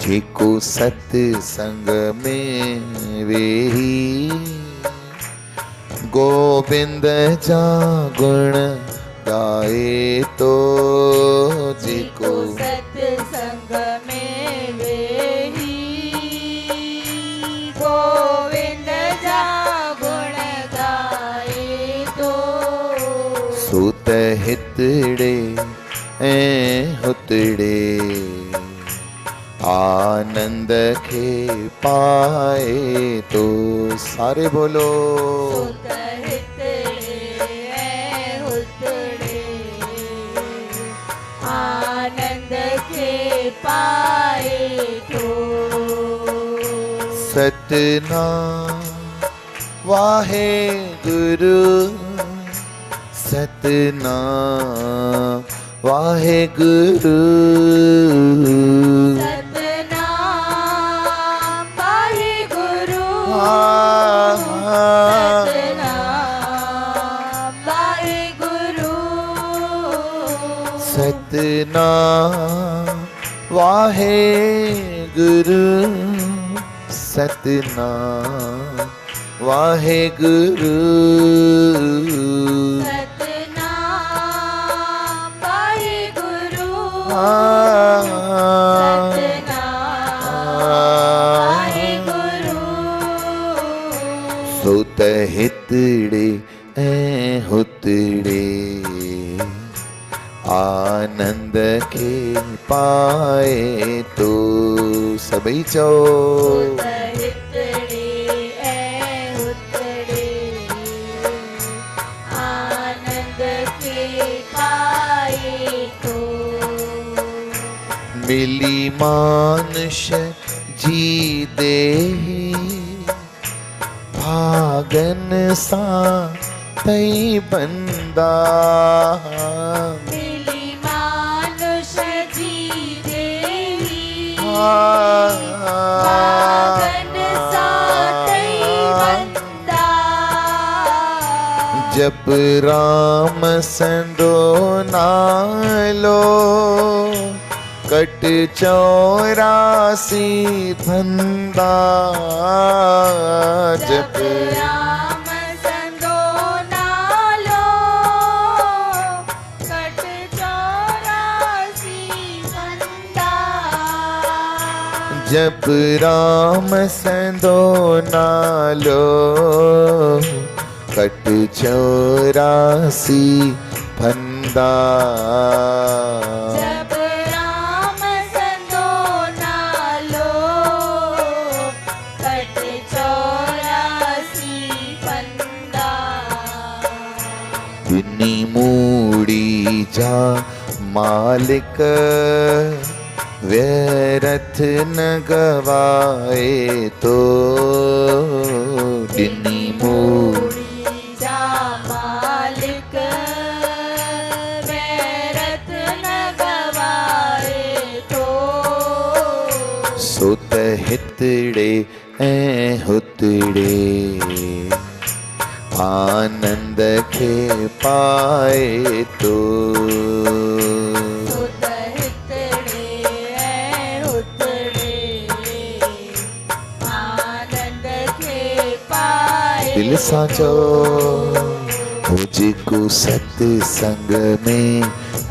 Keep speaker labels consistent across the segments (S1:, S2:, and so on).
S1: जेको सत्संग में वेही गोविंद जा गुण गाए तो जेको
S2: सत्संग में वेही गोविंद जा गुण गाए तो
S1: सुत हितड़े ऐं हुतड़े आनंद के पाए तो सारे बोलो
S2: सुत हितड़े ऐं हुतड़े आनंद के पाए तो
S1: सतनाम वाहे गुरु सतनाम वाहे गुरु
S2: सतनाम वाहे गुरु सतनाम वाहे गुरु
S1: सतनाम वाहे गुरु सतनाम वाहे गुरु
S2: सतनाम वाहे गुरु
S1: सुत हितड़े ऐं हुतड़े आनंद के पाए तो सभई चओ
S2: हितड़े ऐं हुतड़े आनंद के पाए तो
S1: मिली मानुष जी देही भागन सा तई बंदा
S2: मिली मानुष जी देही भागन सा तई बंदा
S1: जप राम संदो नालो कट 84 फंदा जप
S2: राम संदो नालो कट 84 फंदा
S1: जप राम संदो नालो कट 84 फंदा
S2: जब राम संदो नालो कट 84 फंदा
S1: बिनी मूड़ी जा मालिक व्यर्थ न गवाए तो बिनी मूड़ी
S2: जा मालिक व्यर्थ न गवाए तो
S1: सुत हितड़े ऐं हुतड़े आनंद के पाए तो
S2: सुत हितड़े ऐं हुतड़े आनंद के पाए
S1: दिल साचो जेको सत्संग में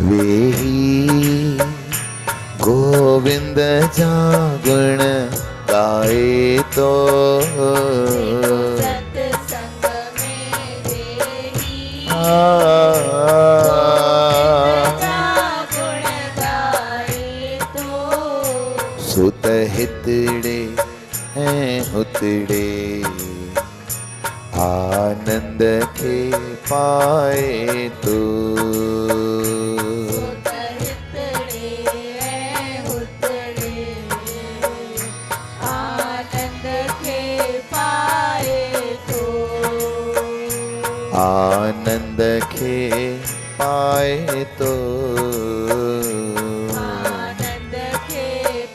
S1: वेही गोविंद जा गुण गाए तो
S2: सत्संग में वेही जा गुण गाए तो
S1: सुत हितड़े ऐं हुतड़े आनंद के पाए तो
S2: सुत हितड़े ऐं हुतड़े आनंद के पाए तो
S1: आनंद के पाए तो
S2: आनंद के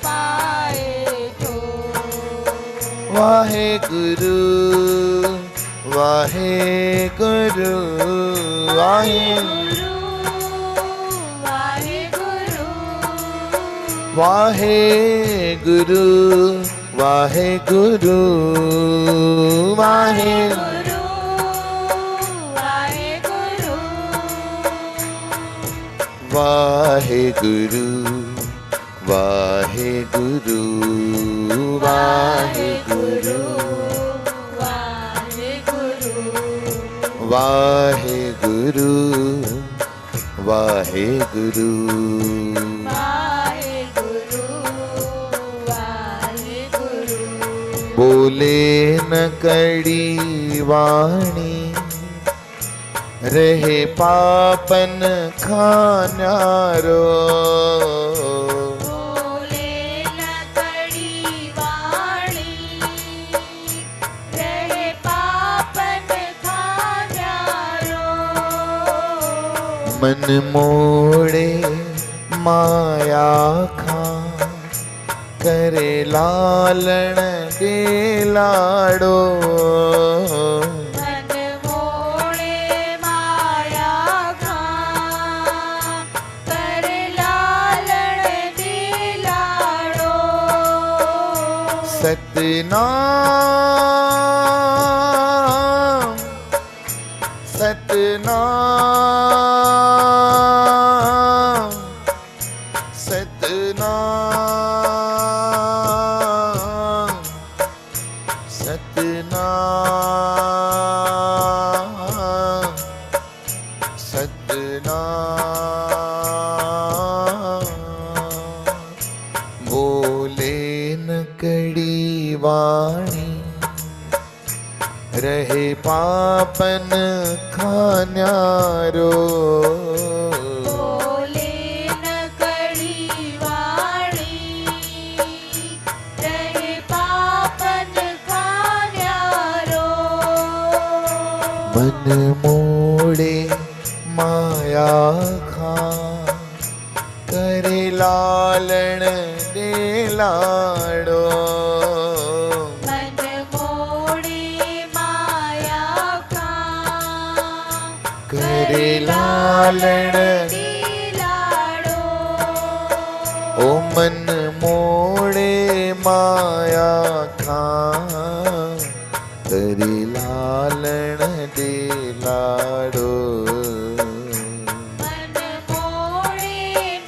S2: पाए तो
S1: वाहे गुरु वाहे गुरु वाहे
S2: वाहे गुरु
S1: वाहे गुरु वाहे गुरु वाहे
S2: गुरु वाहे गुरु
S1: वाहे गुरु वाहे गुरु वाहे गुरु
S2: वाहे गुरु
S1: वाहे गुरु वाहे गुरु
S2: वाहे गुरु वाहे गुरु
S1: बोले न कड़ी वाणी रहे पापन खान्यारो
S2: बोले न कड़ी वाणी रहे पापन खान्यारो
S1: मन मोड़े माया खा करे लालण दे लाड़ो
S2: मन मोड़े माया खां कर लालण दिलाड़ो
S1: सतनाम सतनाम सतनाम सतनाम सतनाम बोले न कड़ी वाणी रहे पापन खान्यारो
S2: बोले न कड़ी वाणी रहे पापन खान्यारो
S1: मन मोड़े माया खा करे लालण दे लाड़ो
S2: मन मोड़े माया खां
S1: करे लालण
S2: दिलाड़ो
S1: ओ मन मोड़े माया खा करे लालण दे लाड़ो
S2: मन मोड़े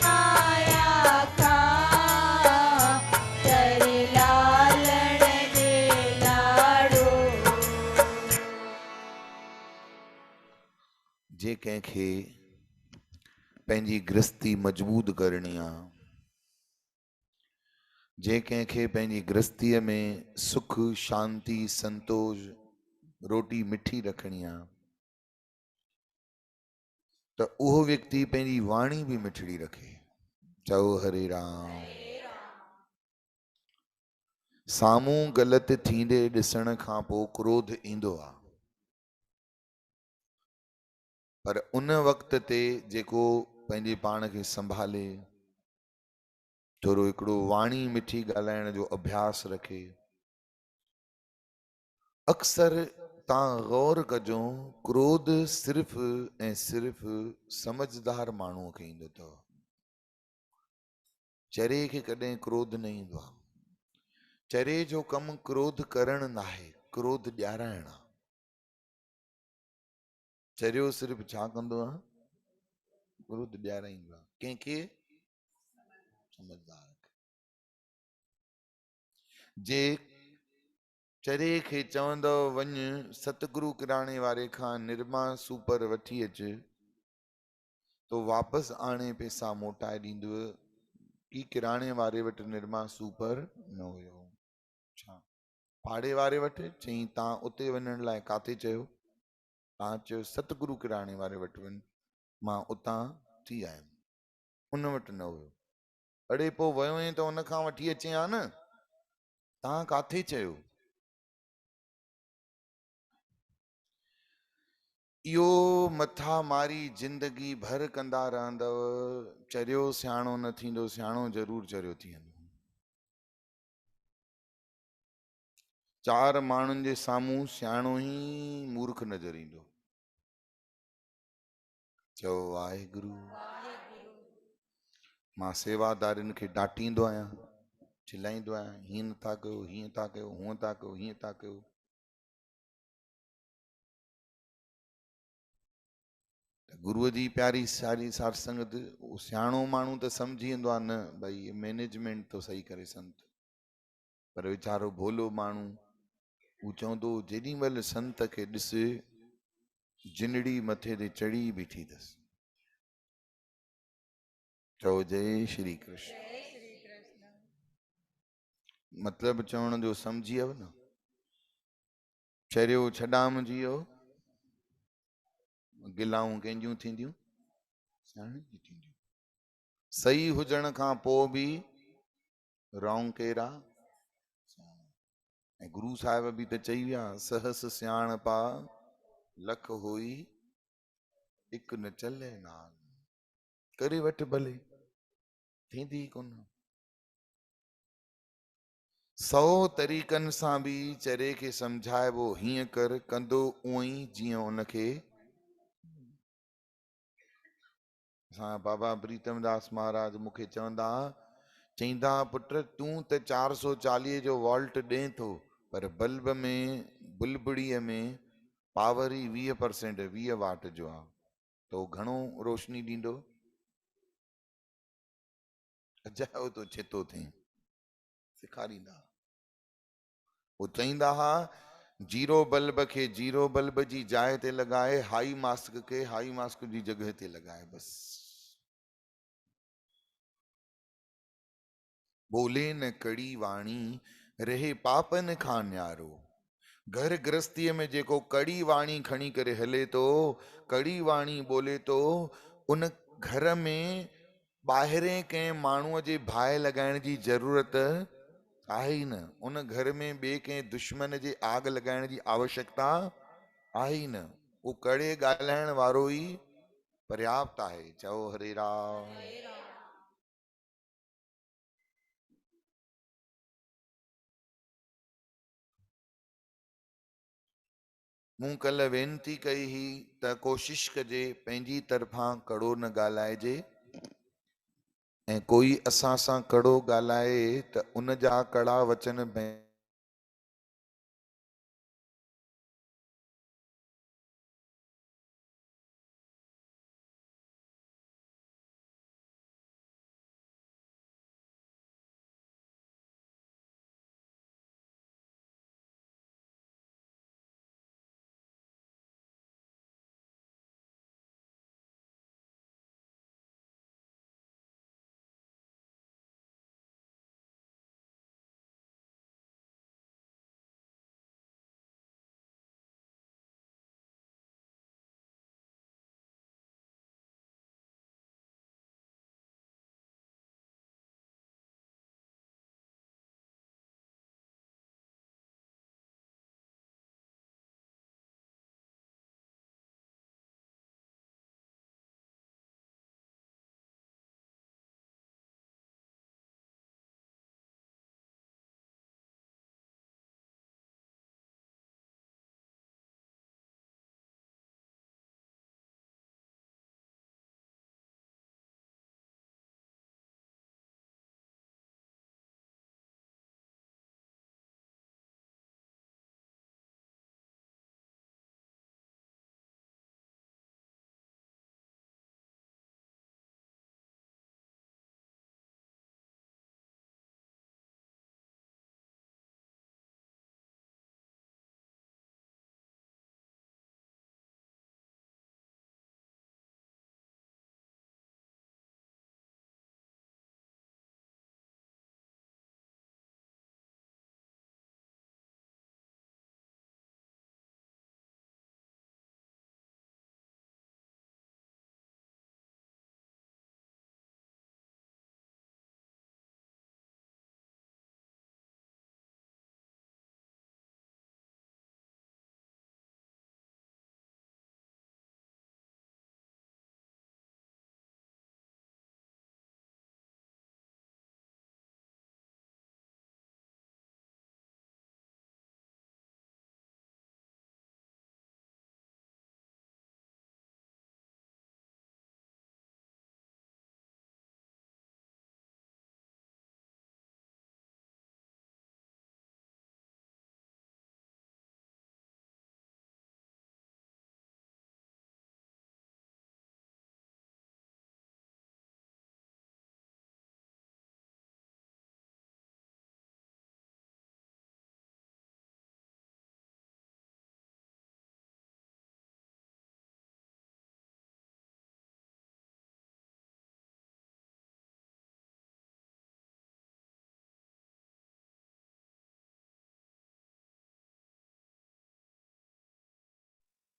S2: माया खां कर लालण दिलाड़ो
S1: जे कंहिंखे पंहिंजी गृहस्थी मजबूत करणी आहे जे कंहिंखे पंहिंजी गृहस्थीअ में सुख शांति संतोष रोटी मिठी रखणी आहे त उहो व्यक्ति पंहिंजी वाणी बि मिठड़ी रखे चओ हरे राम साम्हूं ग़लति थींदे ॾिसण खां पोइ क्रोध ईंदो आहे पर उन वक़्त ते जेको पंहिंजे पाण खे संभाले थोरो हिकिड़ो वाणी मिठी ॻाल्हाइण जो अभ्यास रखे अक्सर तव्हां गौर कजो क्रोध सिर्फ़ ऐं सिर्फ़ समझदार माण्हूअ खे ईंदो अथव चरे खे कॾहिं क्रोध न ईंदो आहे चरे जो कमु क्रोध करणु न आहे क्रोध ॾियाराइणु आहे चरियो सिर्फ़ छा कंदो आहे क्रोध ॾियाराईंदो आहे कंहिंखे समझदार जे चरे खे चवंदव वञ सतगुरु किराणे वारे खां निरमा सूपर वठी अच तो वापसि आणे पैसा मोटाए ॾींदव की किराणे वारे वटि निरमा सूपर न हुयो छा पाड़े वारे वटि चई तव्हां उते वञण लाइ काथे चयो तव्हां चयो सतगुरु किराणे वारे वटि वञ मां उतां थी आयुमि उन वटि न हुयो अड़े पोइ वियो आहीं त उन खां वठी अचे हा न तव्हां काथे चयो इहो मथा मारी जिंदगी भर कंदा रहंदव चरियो सियाणो न थींदो सियाणो ज़रूरु चरियो थी वेंदो चार माण्हुनि जे साम्हूं सियाणो ई मूर्ख नज़र ईंदो चओ वाहेगुरु मां सेवादारियुनि खे डांटींदो आहियां, चिलाईंदो आहियां, हीअं नथा कयो, हीअं था कयो, हूअं था कयो, हीअं था कयो। गुरुअ जी प्यारी सारी सार संगत, सियाणो माण्हू त सम्झी वेंदो आहे न भई मैनेजमेंट तो सही करे संत, पर वीचारो भोलो माण्हू हू चवंदो जेॾी महिल संत खे ॾिस जिनड़ी मथे ते चढ़ी बीठी अथसि। चओ जय श्री कृष्ण। मतलब चवण जो समझी वियो न। चरियो छॾाम जियो गिलाऊं कंहिंजूं थींदियूं, सियाणे जी थींदियूं। सही हुजण खां पोइ बि रौं केरा। ऐं गुरु साहिब बि त चई विया, सहस सियाणपा लख होई हिकु न चले नाल। करे वठ भले, थींदी कोन। 100 तरीक़नि सां बि चरे खे सम्झाइबो, हीअं कर कंदो उअं ई जीअं उनखे। असां बाबा प्रीतम दास महाराज मूंखे चवंदा, चईंदा पुट तूं त 440 जो वोल्ट ॾे थो, पर बल्ब में बुलबुड़ीअ में पावर ई 20% 20 वाट जो आहे, तो घणो रोशनी ॾींदो। अजायो तो छितो थिए सेखारींदा। वो चईंदा हा, जीरो बल्ब खे जीरो बल्ब जी जाइ ते लॻाए, हाई मास्क खे हाई मास्क जी जॻह ते लॻाए। बस बोले न कड़ी वाणी रहे पापन खां न्यारो। घर गृहस्थीअ में जेको कड़ी वाणी खणी करे हले तो, कड़ी वाणी बोले तो, उन घर में ॿाहिरें कंहिं माण्हूअ जे भाए लॻाइण जी ज़रूरत आहे ई न। उन घर में ॿिए कंहिं दुश्मन जे आग लॻाइण जी आवश्यकता आहे ई न। वो कड़े ॻाल्हाइण वारो ई पर्याप्त आहे। चओ हरे राम। मूं कल वेनती कई ही त कोशिश कजे पंहिंजी तरफ़ां कड़ो न ॻाल्हाइजे, ऐं कोई असां सां कड़ो ॻाल्हाए त उन जा कड़ा वचन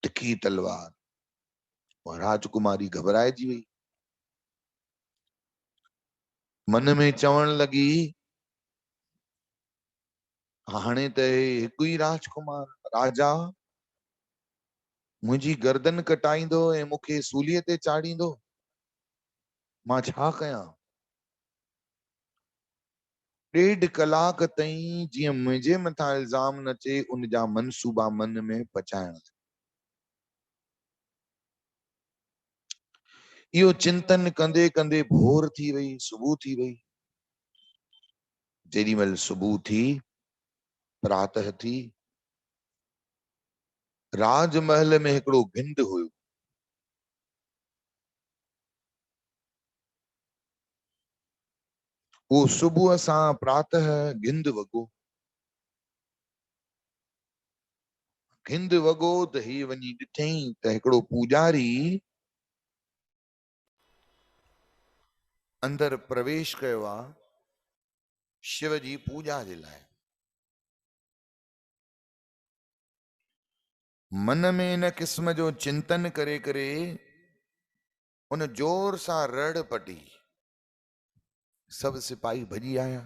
S1: तिखी तलवार। और राजकुमारी घबराइजी वई, मन में चवण लगी, हाणे त हिकु ई राजकुमार राजा मुंहिंजी गर्दन कटाईंदो ऐं मूंखे सूलीअ ते चाढ़ींदो, मां छा कयां? 1.5 कलाक ताईं जीअं मुंहिंजे मथां इल्ज़ाम न अचे उन जा मनसूबा मन में पचाइण। इहो चिंतन कंदे कंदे भोर थी वई, सुबुह थी वई। जेॾीमहिल सुबुह थी, प्रातः थी, राजमहल में हिकिड़ो गिंद हुयो। वो सुबुह सां प्रातः गिंद वॻो। गिंद वॻो त ही वञी ॾिठई त हिकिड़ो पूजारी अंदर प्रवेश कयो आहे शिव जी पूजा जे लाइ। मन में इन किस्म जो चिंतन करे करे उन जोर सां रड़ पटी। सब सिपाही भॼी आया।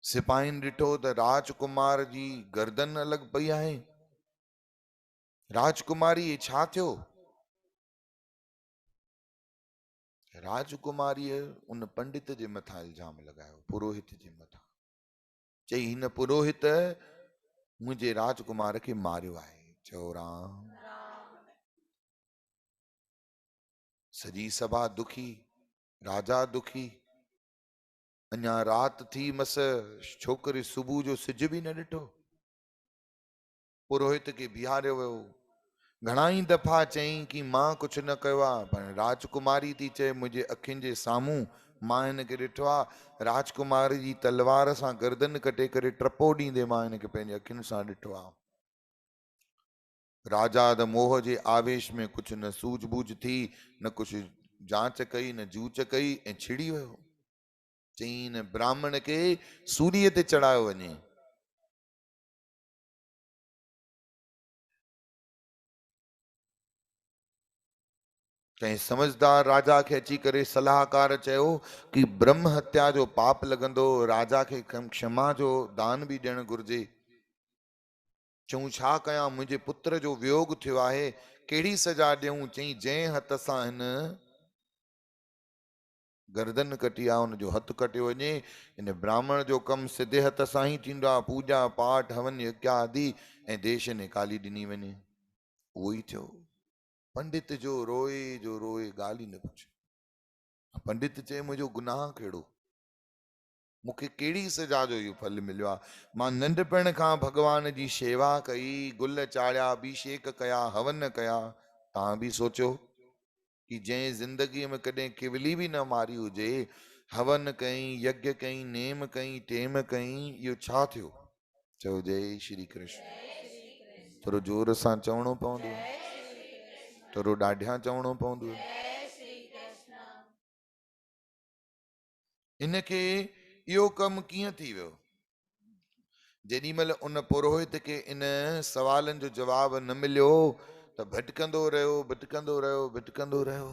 S1: सिपाहीन ॾिठो त राजकुमार जी गर्दन अलॻि पई आहे। राजकुमारी छा थियो? राजकुमारीअ उन पंडित जे मथां इल्जाम लॻायो, पुरोहित जे मथां। चई हिन पुरोहित मुंहिंजे राजकुमार खे मारियो आहे। चयो राम। सॼी सभा दुखी, राजा दुखी। अञा रात थी मस, छोकिरे सुबुह जो सिज बि न ॾिठो। पुरोहित खे बीहारियो वियो। घणाई दफ़ा चई कि मां कुछ न कयो आहे, पर राजकुमारी थी चए मुंहिंजे अखियुनि जे साम्हूं मां हिनखे ॾिठो आहे। राजकुमारी जी तलवार सां गर्दन कटे करे ट्रपो ॾींदे मां हिनखे पंहिंजे अखियुनि सां ॾिठो आहे। राजा द मोह जे आवेश में कुछ न सूझबूझ थी, न कुछ जांच कई, न जूच कई ऐं छिड़ी वियो। चई न ब्राह्मण खे सूलीअ ते चढ़ायो वञे। कंहिं समझदार राजा खे अची करे सलाहकार चयो कि ब्रह्म हत्या जो पाप लॻंदो, राजा खे क्षमा जो दान बि ॾियणु घुर्जे। चऊं छा कयां, मुंहिंजे पुत्र जो वियोग थियो आहे, कहिड़ी सजा ॾियूं? चई जंहिं हथ सां हिन गर्दन कटी आहे उन जो हथ कटियो वञे। इन ब्राह्मण जो कम सिधे हथ सां ही थींदो आहे, पूजा पाठ हवन यज्ञ आदि, ऐं देश ने काली ॾिनी वञे। उहो ई थियो। पंडित जो रोए ॻाल्हि ई न पुछे। पंडित चए मुंहिंजो गुनाह कहिड़ो? मूंखे कहिड़ी सजा जो इहो फल मिलियो आहे? मां नंढपण खां भगवान जी शेवा कई, गुल चाढ़िया, अभिषेक कया, हवन कया। तव्हां बि सोचो कि जंहिं ज़िंदगीअ में कॾहिं किवली बि न मारी हुजे, हवन कई, यज्ञ कई, नेम कई, टेम कई, इहो छा थियो? चयो जय श्री कृष्ण। थोरो जोर सां चवणो पवंदो, थोरो ॾाढियां चवणो पवंदो। इनखे इहो कमु कीअं थी वियो? जेॾीमहिल उन पुरोहित खे इन सवालनि जो जवाब न मिलियो त भटकंदो रहियो, भटकंदो रहियो, भटकंदो रहियो।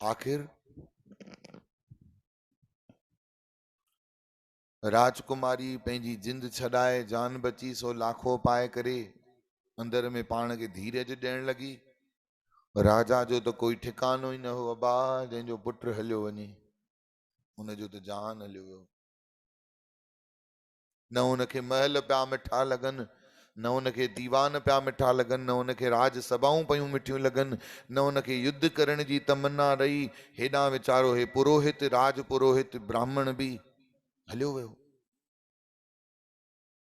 S1: आखिर राजकुमारी पंहिंजी जिंद छॾाए, जान बची, सो लाखो पाए करे अंदर में पाण खे धीरज ॾियण लॻी। राजा जो त कोई ठिकानो ई न हो। अबा जंहिंजो पुटु हलियो वञे उनजो त जान हलियो वियो। न उनखे महल पिया मिठा लॻनि, न उनखे दीवान पिया मिठा लॻनि, न उनखे राजसभाऊं पियूं मिठियूं लॻनि, न उनखे युद्ध करण जी तमन्ना रही। हेॾां वीचारो हे पुरोहित, राज पुरोहित ब्राह्मण बि हलियो वियो।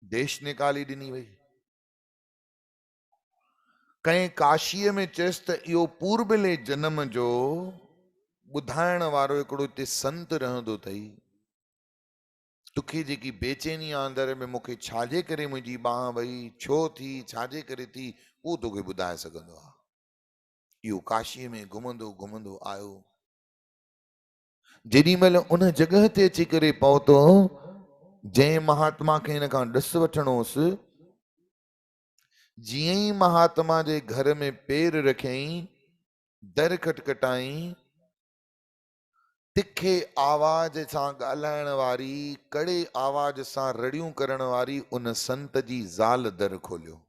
S1: देश निकाली ॾिनी वई। कंहिं काशीअ में चयसि त इहो पूर्बले जन्म जो ॿुधाइण वारो हिकिड़ो हिते संत रहंदो अथई। तोखे जेकी बेचैनी आहे अंदर में, मूंखे छाजे करे मुंहिंजी बांह वई, छो थी, छाजे करे थी, उहो तोखे ॿुधाए सघंदो आहे। इहो काशीअ में घुमंदो घुमंदो आयो। जेॾीमहिल उन जॻह ते अची करे पहुतो, जंहिं महात्मा खे हिन खां ॾस वठणो हुअसि, जीअं ई महात्मा जे घर में पेर रखियईं, दर खटखटाई, तिखे आवाज सां ॻाल्हाइण वारी, कड़े आवाज सां रड़ियूं करण वारी उन संत जी ज़ाल दर खोलियो।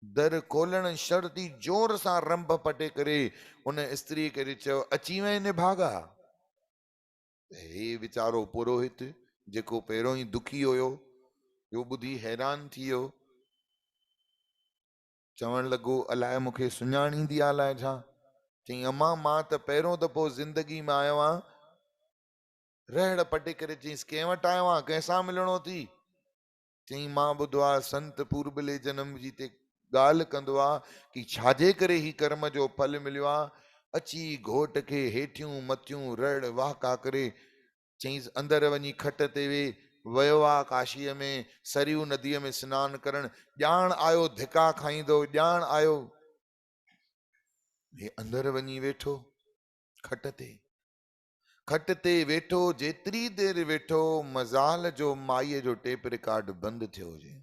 S1: दर खोलण शर्त ई जोर सां रंभ पटे करे उन स्त्री खे चयो, अची वई निभागा। हे वीचारो पुरोहित जेको पहिरों ई दुखी हुयो, यो ॿुधी हैरान थी वियो, चवण लॻो अलाए मूंखे सुञाणींदी आहे अलाए छा। चई अम्मा मां त पहिरों दफ़ो ज़िंदगी में आयो आहियां। रहड़ पटे करे चईंसि कंहिं वटि आयो आहियां, कंहिंसां मिलणो थी? चई मां ॿुधो आहे संत पूर्बले जन्म जी ते ॻाल्हि कंदो आहे कि छाजे करे ही कर्म जो फल मिलियो आहे। अची घोट खे हेठियूं मथियूं रड़ वाहका करे चईंसि अंदरि वञी खट ते वियो आहे काशीअ में सरयू नदीअ में सनानु करण। ॼाण आयो धिका खाईंदो, ॼाण आयो। हे अंदरि वञी वेठो खट ते वेठो, जेतिरी देर वेठो मज़ाल जो माईअ जो टेप रिकॉर्ड बंदि थियो हुजे।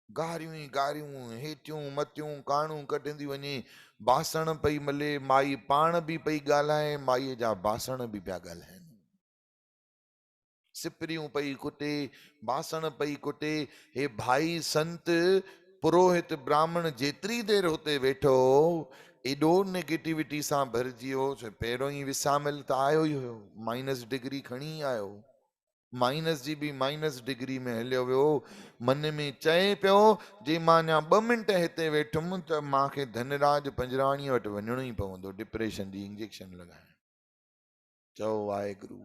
S1: गारियूं ई गारियूं, हेठियूं मथियूं काणूं कढंदी वञे, बासण पई मले, माई पाण बि पई ॻाल्हाए, माईअ जा बासण बि पिया ॻाल्हाइनि। सिपरियूं पई कुटे, बासण पई कुटे। हे भाई संत पुरोहित ब्राह्मण जेतिरी देर हुते वेठो एॾो नेगेटिविटी सां भरिजी वियो। पहिरों ई विसामिल त आयो ई हुयो, माइनस डिग्री खणी आयो, माइनस जी बि माइनस डिग्री में हलियो वियो। मन में चए पियो जे मां अञा 2 मिंट हिते वेठुमि त मूंखे धनराज पंजराणीअ वटि वञिणो ई पवंदो डिप्रेशन जी इंजेक्शन लॻाइण। चओ वाहेगुरु।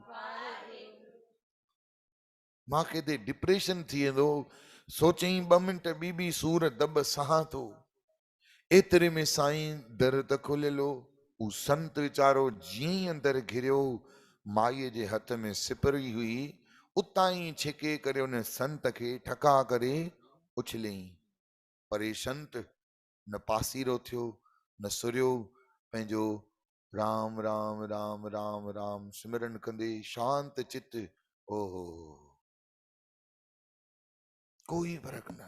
S1: मूंखे ते डिप्रेशन थी वेंदो। सोचई 2 मिंट ॿी सूर दब सहां थो। एतिरे में साईं दर त खुलियल हो। उ संत वीचारो जीअं ई अंदरि घिरियो, माईअ जे हथ में सिपरी हुई, उतां ई छिके करे उन संत खे ठका करे उछलियईं। पर हे संत न पासीरो थियो, न सुरियो, पंहिंजो राम राम राम राम राम सिमरन कंदे शांत चित, ओहो कोई फर्क न।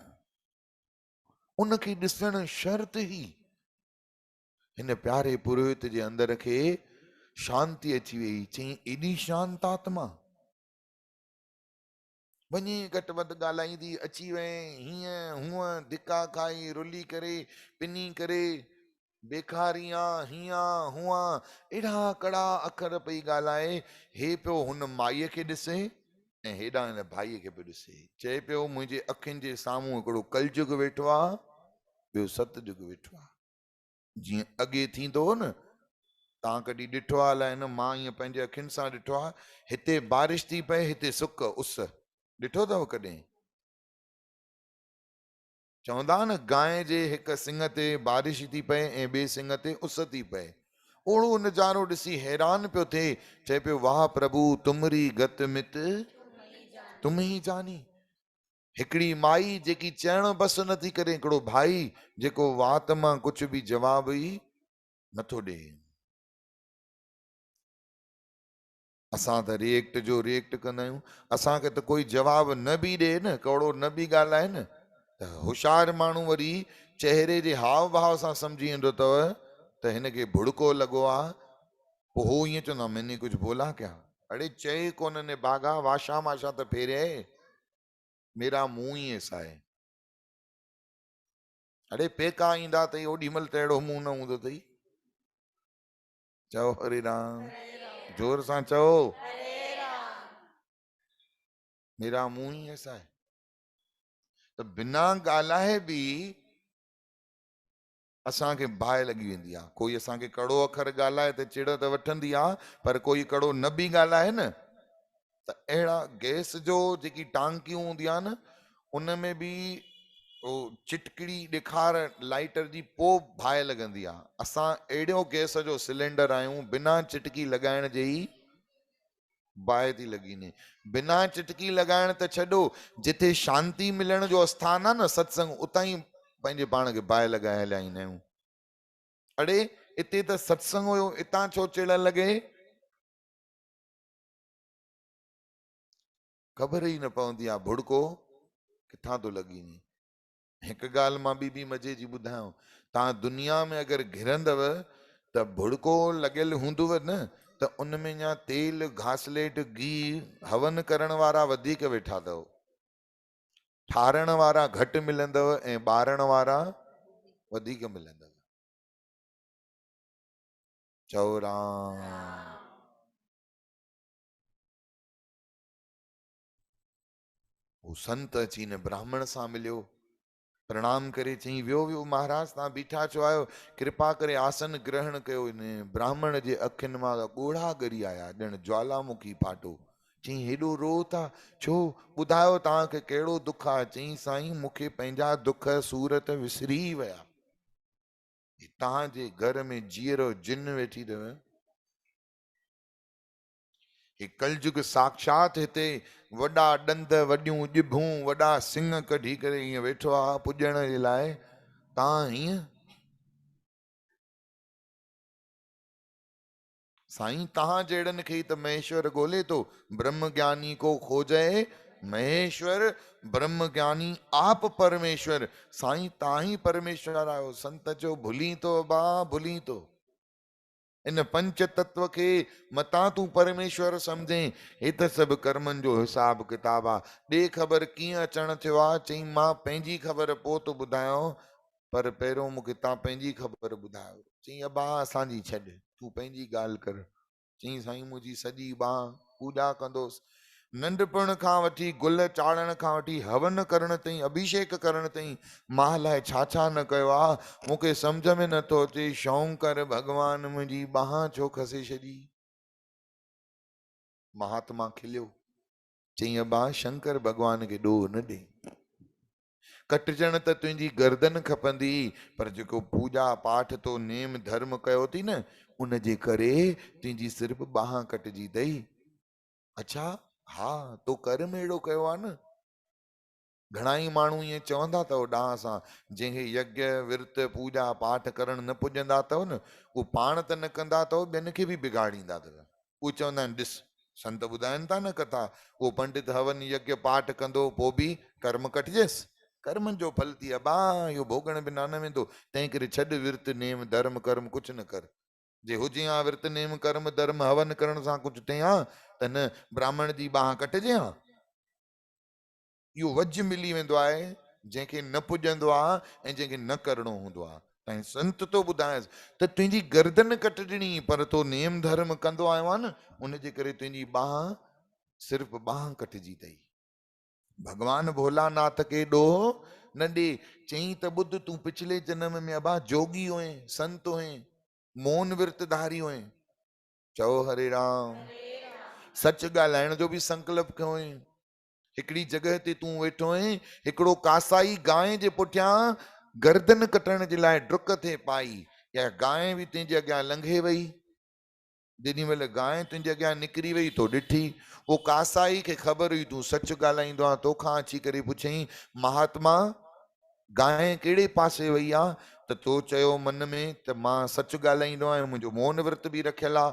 S1: उनखे ॾिसण शर्त ही हिन प्यारे पुरोहित जे अंदर खे शांति अची वई। चई एॾी शांत आत्मा वञी घटि वधि ॻाल्हाईंदी, अची वए हीअं हूअं धिका खाई रुली करे पिनी करे बेखारियां हीअं हूअं एॾा कड़ा अखर पई ॻाल्हाए। हे पियो हुन माईअ खे ॾिसे ऐं हेॾां हिन भाईअ खे पियो ॾिसे। चए पियो मुंहिंजे अखियुनि जे साम्हूं हिकिड़ो कलयुग वेठो आहे, ॿियो सतयुग वेठो आहे। जीअं अॻे थींदो हो न, तव्हां कॾहिं ॾिठो आहे अलाए न, मां ईअं पंहिंजे अखियुनि सां ॾिठो आहे, हिते बारिश थी पए हिते सुक उस, ॾिठो अथव कॾहिं? चवंदा न गांइ जे हिक सिंग ते बारिश थी पए ऐं ॿिए सिंग ते उस थी पए। ओड़ो नज़ारो ॾिसी हैरान पियो थिए। चए पियो वाह प्रभु तुमरी गत मित तुम ही जानी। हिकिड़ी माई जेकी चइण बसि नथी करे, हिकिड़ो भाई जेको वात मां कुझु बि जवाब ई नथो ॾे। असां त रिएक्ट जो रिएक्ट कंदा आहियूं। असांखे त कोई जवाब न बि ॾे न, कहिड़ो न बि ॻाल्हाए न, त होशियार माण्हू वरी चेहरे जे हाव भाव सां सम्झी वेंदो अथव त हिनखे भुड़को लॻो आहे। पोइ हो ईअं चवंदा मैंने कुछ बोला क्या? अड़े चए कोन ने भागा, वाशा माशा त फेरे, मेरा मुंह ही ऐसा है। अड़े पेका ईंदा अथई ओॾी महिल त अहिड़ो मुंहुं न हूंदो अथई। चओ हरे राम, जोर सां चओ मेरा मुंह ही ऐसा है। त बिना ॻाल्हाए बि असांखे बाहि लॻी वेंदी आहे। कोई असांखे कड़ो अखर ॻाल्हाए त चिड़ त वठंदी आहे, पर कोई कड़ो न बि ॻाल्हाए न त अहिड़ा गैस जो जेकी टांकियूं हूंदी आहे न, उन में बि चिटकड़ी ॾेखार लाइटर जी पोइ बाहि लॻंदी आहे। असां अहिड़ो गैस जो सिलेंडर आहियूं, बिना चिटकी लॻाइण जे ई बाहि थी लॻी वञे। बिना चिटकी लॻाइण त छॾो, जिथे शांती मिलण जो स्थान आहे न सत्संग, उतां ई पंहिंजे पाण खे बाहि लॻाए हलिया ईंदा आहियूं। अड़े हिते त सत्संग हुयो, हितां छो चिड़ लॻे? ख़बर ई न पवंदी आहे भुड़को किथां थो लॻी वञे। हिक ॻाल्हि मां ॿी मज़े जी ॿुधायांव, तव्हां दुनिया में अगरि घिरंदव त भुड़को लॻियल हूंदव न त उन में या तेल घासलेट घी हवन करण वारा वधीक वेठा अथव, ठारण वारा घटि मिलंदव ऐं ॿारण वारा वधीक मिलंदव। चओ राम। वो संत अची न ब्राह्मण सां मिलियो, प्रणाम करे चई वियो वियो महाराज तव्हां बीठा छो आहियो, कृपा करे आसन ग्रहण कयो। इन ब्राह्मण जे अखियुनि मां ॻोढ़ा ॻरी आया, ॼण ज्वालामुखी फाटो। चई हेॾो रो था छो, ॿुधायो तव्हांखे कहिड़ो दुख आहे? चई साईं मूंखे पंहिंजा दुख सूरत विसरी विया। तव्हांजे घर में जीअरो जिन वेठी अथव, हे कलयुग साक्षात हिते वॾा ॾंद वॾियूं ॼिभूं वॾा सिंह कढी करे ईअं वेठो आहे पुॼण जे लाइ, तव्हां हीअं? साईं तव्हां जहिड़नि खे त महेश्वर ॻोल्हे थो, ब्रह्म ज्ञानी को खोजे महेश्वर, ब्रह्म ज्ञानी आप परमेश्वर। साईं तव्हां ही परमेश्वर आहियो। संत जो भुली तो बा भुली तो, इन पंच तत्व के मता तू परमेश्वर समझे, हे त सभु कर्मनि जो हिसाब किताब आहे। ॾे ख़बर कीअं अचण थियो आहे? चई मां पंहिंजी ख़बर पोइ तो ॿुधायो, पर पहिरियों मूंखे तव्हां पंहिंजी ख़बर ॿुधायो। चई अबा असांजी छॾ, तूं पंहिंजी ॻाल्हि कर। चई साईं मुंहिंजी सॼी बाह पूॼा कंदोसि, नंढपण खां वठी गुल चाढ़ण खां वठी हवन करण ताईं, अभिषेक करण ताईं मां लाइ छा छा न कयो आहे, मूंखे सम्झ में नथो अचे। शौंकर भगवान मुंहिंजी बाह छो खसे छॾी? महात्मा खिलियो, चई अबा शंकर भगवान खे ॾोह न ॾे, कटजण त तुंहिंजी गर्दन खपंदी, पर जेको पूजा पाठ तो नेम धर्म कयो थी न, उन जे करे तुंहिंजी सिर्फ़ बाह कटजी अथई। अच्छा हा तो कर्म अहिड़ो कयो आहे न। घणाई माण्हू ईअं चवंदा अथव ॾांहं सां, जंहिंखे यज्ञ विर्त पूजा पाठ करण न पुॼंदा अथव न, उहो पाण त न कंदा अथव, ॿियनि खे बि बिगाड़ींदा अथव। उहे चवंदा आहिनि ॾिस संत ॿुधाइनि था न कथा, उहो पंडित हवन यज्ञ पाठ कंदो पोइ बि कर्म कटिजेसि, कर्मनि जो फल थी अबा इहो भोगण बिना न वेंदो। तंहिं करे छॾ विर्त नेम धर्म कर्म कुझु न कर। जे हुजे हा विर्त नेम कर्म धर्म हवन करण सां कुझु थिए हा त न ब्राह्मण जी बाह कटिजे हा। इहो वज मिली वेंदो आहे जंहिंखे न पुॼंदो आहे ऐं जंहिंखे न करिणो हूंदो आहे। ऐं संत तो ॿुधायसि त तुंहिंजी गर्दन कटजणी, पर तो नेम धर्म कंदो आयो आहे न, उनजे करे तुंहिंजी बाह सिर्फ़ु बाह कटिजी अथई। भगवान भोलानाथ के ॾोह न ॾे। चई त ॿुध तूं पिछले जन्म में अबा जोगी हुए, संत हुए, मौन विर्तधारी हुए। चओ हरे राम। सच ॻाल्हाइण जो बि संकल्प कयो हुई। हिकिड़ी जॻह ते तूं वेठो आहीं, हिकिड़ो कासाई गांइ जे पुठियां गर्दन कटण जे लाइ डुक थे पाई, या गांइ बि तुंहिंजे अॻियां लंघे वई, जेॾी महिल गांइ तुंहिंजे अॻियां निकिरी वई तो ॾिठी, उहो कासाई खे ख़बर हुई तूं सच ॻाल्हाईंदो आहे, तोखां अची करे पुछई महात्मा गांइ कहिड़े पासे वई आहे? त तो चयो मन में त मां सच ॻाल्हाईंदो आहियां, मुंहिंजो मौन विर्त बि रखियल आहे,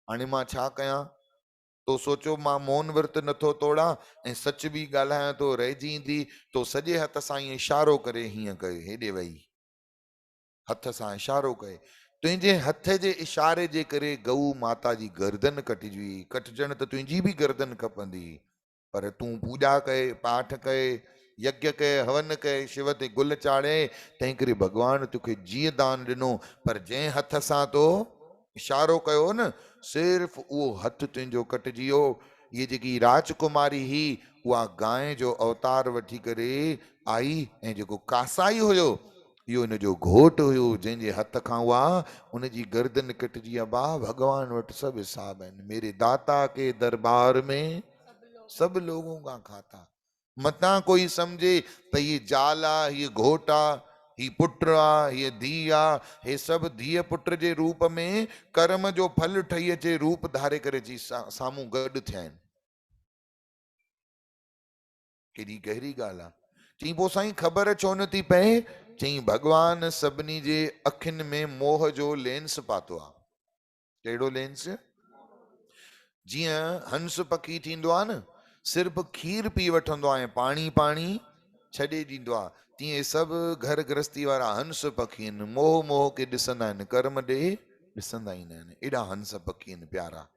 S1: हाणे मां छा कयां? तो सोचो मां मौन विर्त नथो तोड़ां ऐं सच बि ॻाल्हायां तो रहिजी ईंदी, तो सॼे हथ सां ईअं इशारो करे हीअं कयो, हेॾे वई हथ सां इशारो कयो, तुंहिंजे हथ जे इशारे जे करे गऊ माता जी गर्दन कटिजी हुई। कटजण त तुंहिंजी बि गर्दन खपंदी, पर तूं पूॼा कये, पाठ कये, यज्ञ कये, हवन कये, शिव ते गुल चाढ़े, तंहिं करे भगवान तोखे जीअं दान ॾिनो। पर जंहिं हथ सां तो इशारो कयो न, सिर्फ़ उहो हथ तुंहिंजो कटिजी वियो। ये जेकी राजकुमारी ही उहा गांइ जो अवतार वठी करे आई, ऐं जेको कासाई हुयो इहो हिनजो घोट हुयो, जंहिंजे हथ खां उहा उनजी गर्दन कटिजी। बा भगवान वटि सभु हिसाब आहिनि, मेरे दाता के दरबार में सब लोगों का खाता। मता कोई समझे त ये ज़ाल आहे, हीअ घोट आहे, ही पुट आहे, हीअ धीउ आहे, हे सभु धीअ पुट जे रूप में कर्म जो फल ठही अचे, रूप धारे करे अची साम्हूं गॾु थिया आहिनि। केॾी गहरी ॻाल्हि आहे। चई पोइ साईं ख़बर छो नथी पए? चई भगवान सभिनी जे अखियुनि में मोह जो लेंस पातो आहे। कहिड़ो लेंस? जीअं हंस पखी थींदो आहे न, सिर्फ़ु खीर पी वठंदो आहे, पाणी पाणी छॾे ॾींदो आहे, तीअं सभु घर गृहस्थी वारा हंस पखी आहिनि, मोह मोह खे ॾिसंदा आहिनि, कर्म ॾे ॾिसंदा ई न आहिनि। एॾा हंस पखी आहिनि प्यारा,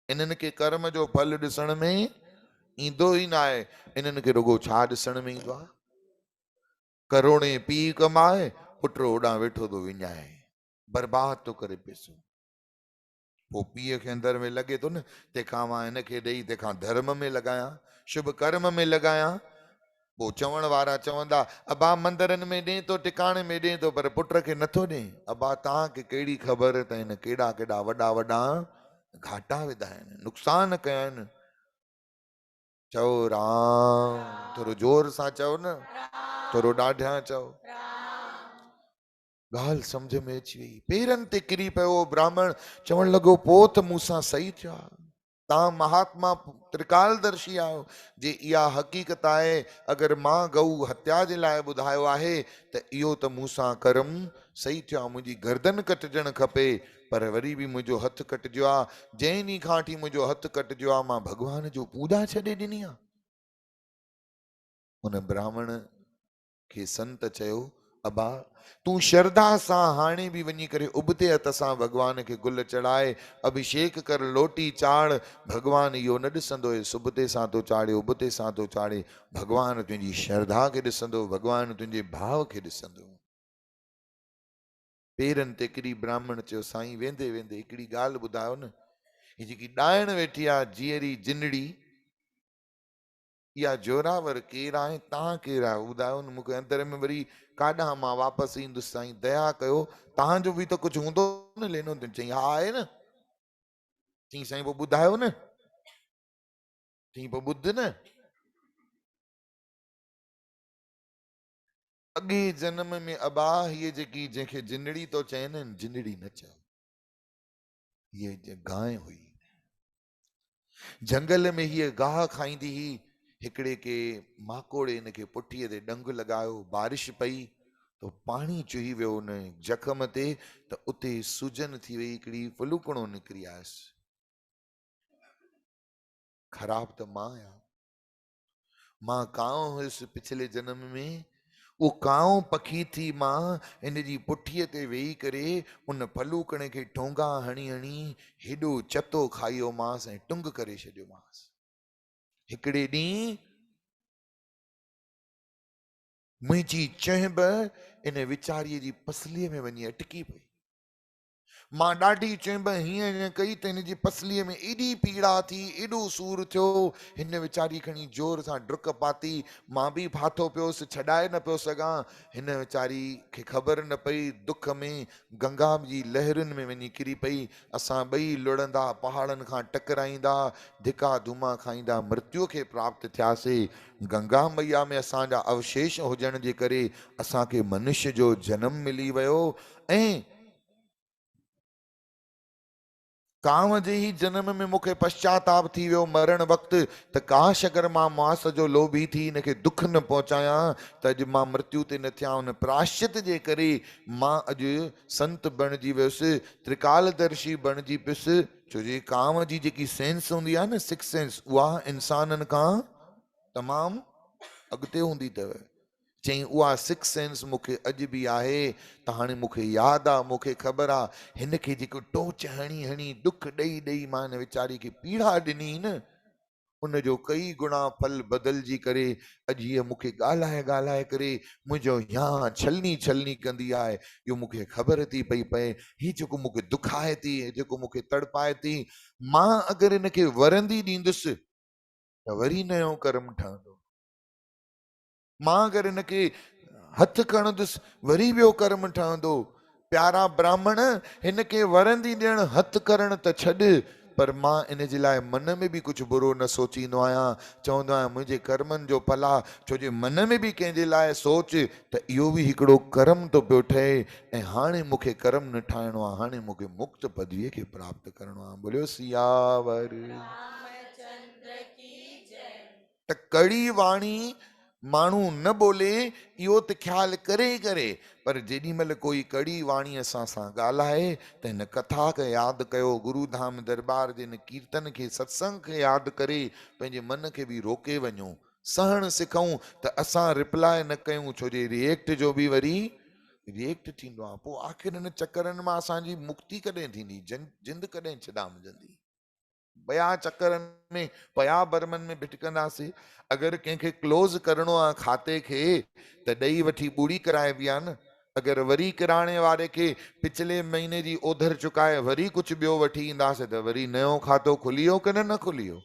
S1: इन्हनि खे कर्म जो फल ॾिसण में ईंदो ई न आहे। इन्हनि खे रुगो छा ॾिसण में ईंदो आहे? करोड़े पीउ कमाए, पुट ओॾां वेठो थो विञाए, बर्बाद थो करे पैसो। पोइ पीउ खे अंदर में लॻे थो न, तंहिंखां मां हिनखे ॾेई तंहिंखां धर्म में लॻायां, शुभ कर्म में लॻायां। पोइ चवण वारा चवंदा, अबा मंदरनि में ॾे थो, टिकाणे में ॾे थो, पर पुट खे नथो ॾे। अबा तव्हांखे कहिड़ी ख़बर त हिन केॾा केॾा वॾा वॾा घाटा विधा आहिनि, नुक़सान कया आहिनि। चओ राम, थोरो जोर सां चओ न, थोरो ॾाढियां चओ। ॻाल्हि सम्झ में अची वई, पेरनि ते किरी पियो ब्राह्मण, चवण लॻो पोइ त मूंसां सही थियो आहे, तव्हां महात्मा त्रिकालदर्शी आहियो, जे इहा हक़ीक़त आहे, अगरि मां गऊ हत्या जे लाइ ॿुधायो आहे त इहो त मूंसां कर्म सही थियो आहे, मुंहिंजी गर्दन कटिजणु खपे, पर वरी बि मुंहिंजो हथु कटिजियो आहे। जंहिं ॾींहुं खां वठी मुंहिंजो हथु कटिजियो आहे, मां भॻवान जो पूॼा छॾे ॾिनी आहे। हुन ब्राह्मण खे संत चयो, अबा तूं श्रद्धा सां हाणे बि वञी करे उबते हथ सां भॻवान खे गुल चढ़ाए, अभिषेक कर, लोटी चाढ़, भॻवान इहो न ॾिसंदो सुबुते सां थो चाढ़े उबते सां थो चाढ़े, भॻवान तुंहिंजी श्रद्धा खे ॾिसंदो, भॻवान तुंहिंजे भाव खे ॾिसंदो। पेरनि ते किरी ब्राह्मण चयो, साईं वेंदे वेंदे हिकिड़ी ॻाल्हि ॿुधायो न, हीअ जेकी ॾाइण वेठी आहे जीअरी जिनड़ी, इहा जोरावर केरु आहे, तव्हां केरु आहे, ॿुधायो न मूंखे। अंदर में वरी काॾां मां वापसि ईंदुसि, साईं दया कयो, तव्हांजो बि त कुझु हूंदो न लेनो। चई हा आहे न। चई साईं पोइ ॿुधायो न। चई पोइ ॿुध न, अॻे जन्म में अबा हीअ जेकी जंहिंखे जिनड़ी तो चइनि, जिनड़ी न चओ, हीअ गांइ हुई, जंगल में हीअ गाह खाईंदी हुई। हिकिड़े के माकोड़े हिनखे पुठीअ ते डंग लॻायो, बारिश पई तो पाणी चुही वियो उन जख़म ते, त उते सुजन थी वई, हिकिड़ी फलूकणो निकिरी आयसि। ख़राब त मां आहियां, मां कांव हुयुसि पिछले जन्म में, उहो कांव पखी थी मां इन जी पुठीअ ते वेही करे उन फलूकणे खे टोंगा हणी हणी हेॾो चतो खाइयो मांसि ऐं टुंग करे छॾियो मांसि। हिकिड़े ॾींहुं मुंहिंजी चहिब इन वीचारीअ जी पसलीअ में वञी अटकी पई। मां ॾाढी चहिब हीअं कई त हिन जी पसलीअ में एॾी पीड़ा थी, एॾो सूरु थियो, हिन वीचारी खणी जोर सां डुक पाती, मां बि फाथो पियोसि, छॾाए न पियो सघां। हिन वीचारी खे ख़बर न पई, दुख में गंगा जी लहरुनि में वञी किरी पई। असां ॿई लुड़ंदा पहाड़नि खां टकराईंदा, धिका धूमा खाईंदा मृत्युअ खे प्राप्त थियासीं। गंगा मैया में असांजा अवशेष हुजण जे करे असांखे मनुष्य जो जनम मिली वियो। ऐं कांव जे ही जन्म में मूंखे पश्चाताप थी वियो मरण वक़्तु, त काश अगरि मां मांस जो लोभी थी हिनखे दुख न पहुचायां त अॼु मां मृत्यु ते न थियां। उन प्राश्चित जे करे मां अॼु संत बणिजी वियुसि, त्रिकालदर्शी बणिजी पियुसि। छो जे कांव जी जेकी सेंस हूंदी आहे न, सिक्स सेंस, उहा इंसाननि खां तमामु अॻिते हूंदी अथव। चई उहा सिक्स सेंस मूंखे अॼु बि आहे। त हाणे मूंखे यादि आहे, मूंखे ख़बर आहे हिनखे जेको टोच हणी हणी दुख ॾेई ॾेई मां हिन वीचारी खे पीड़ा ॾिनी न, उनजो कई गुणा फल बदिलजी करे अॼु हीअ मूंखे ॻाल्हाए ॻाल्हाए करे मुंहिंजो या छलनी छलनी कंदी आहे। इहो मूंखे ख़बर थी पई पए, हीअ जेको मूंखे दुखाए थी, जेको मूंखे तड़पाए थी, मां अगरि हिनखे वरंदी ॾींदुसि त वरी नयो कर्म ठहंदो। मां अगरि हिनखे हथु खणंदुसि वरी ॿियो कर्म ठहंदो। प्यारा ब्राह्मण, हिनखे वरंदी ॾियणु हथु करणु त छॾु, पर मां इन जे लाइ मन में बि कुझु बुरो न सोचींदो आहियां। चवंदो आहियां मुंहिंजे कर्मनि जो फल आहे। छो जे मन में बि कंहिंजे लाइ सोच त इहो बि हिकिड़ो कर्म थो पियो ठहे, ऐं हाणे मूंखे कर्म न ठाहिणो आहे, हाणे मूंखे मुक्त पदवीअ खे प्राप्त करिणो आहे। बोलियो सियावर
S2: रामचंद्र की जय।
S1: त कड़ी वाणी माण्हू न बोले इहो त ख़्यालु करे करे, पर जेॾी महिल कोई कड़ी वाणी असां सां ॻाल्हाए त हिन कथा खे यादि कयो, गुरुधाम दरबार जे हिन कीर्तन खे, सत्संग खे यादि करे पंहिंजे मन खे बि रोके वञो। सहण सिखऊं त असां रिप्लाय न कयूं, छो जे रिएक्ट जो बि वरी रिएक्ट थींदो आहे। पोइ आख़िर इन चकरनि मां असांजी मुक्ति कॾहिं थींदी, जिंद कॾहिं छॾामजंदी? बया चकरनि में पया बर्मन में भिटकंदासीं। अगरि कंहिंखे क्लोज़ करिणो आहे खाते खे त ॾेई वठी ॿूड़ी कराइबी आहे न। अगरि वरी किराणे वारे खे पिछले महीने जी ओधर चुकाए वरी कुझु ॿियो वठी ईंदासीं त वरी नयो खातो खुलियो की न खुलियो?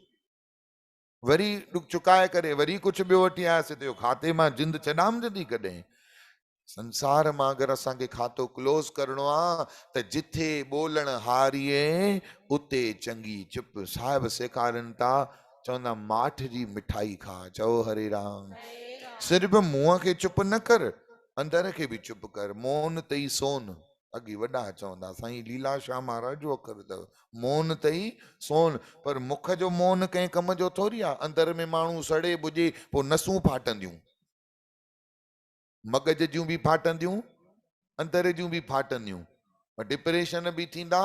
S1: वरी चुकाए करे वरी कुझु ॿियो वठी आयासीं त खाते मां जिंद छॾामजंदी कॾहिं? संसार मां अगरि असांखे खातो क्लोज़ करिणो आहे त जिथे ॿोलण हारिए उते चङी चुप। साहिब सेखारनि था, चवंदा माठ जी मिठाई खा। चओ हरे राम। सिर्फ़ मुंहं खे चुप न कर, अंदर खे बि चुप कर। मौन तई सोन, अॻे वॾा चवंदा, साईं लीलाशाह महाराज जो अखर अथव, मौन तई सोन। पर मुख जो मौन कंहिं कम जो थोरी आहे। अंदर में माण्हू सड़े बुझे, पोइ नसूं फाटंदियूं, मगज जूं बि फाटंदियूं, अंदर जूं बि फाटंदियूं, डिप्रेशन बि थींदा।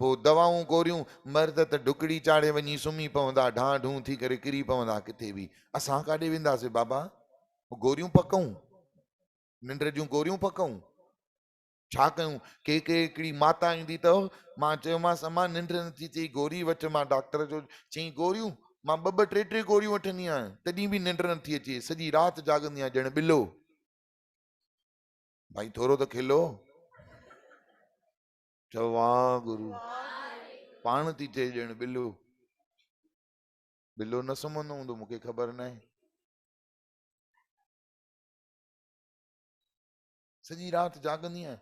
S1: पोइ दवाऊं गोरियूं, मर्द त ढुकड़ी चाढ़े वञी सुम्ही पवंदा, ढां ढूं थी करे किरी पवंदा किथे बि। असां काॾे वेंदासीं बाबा? गोरियूं पकऊं, निंड जूं गोरियूं पकऊं, छा कयूं? के हिकिड़ी माता ईंदी अथव, मां चयोमांसि अम्मा निंड नथी थिए, गोरी वठि। मां डॉक्टर जो चई गोरियूं, मां ॿ टे गोरियूं वठंदी आहियां, तॾहिं बि निंड नथी अचे, सॼी राति जाॻंदी आहियां ॼण बिलो। भाई थोरो त खिलो। चओ वाह गुरु, पाण थी थिए ॼण बिलो। बिलो न सुम्हंदो हूंदो, मूंखे ख़बर न आहे। सॼी राति जाॻंदी आहियां।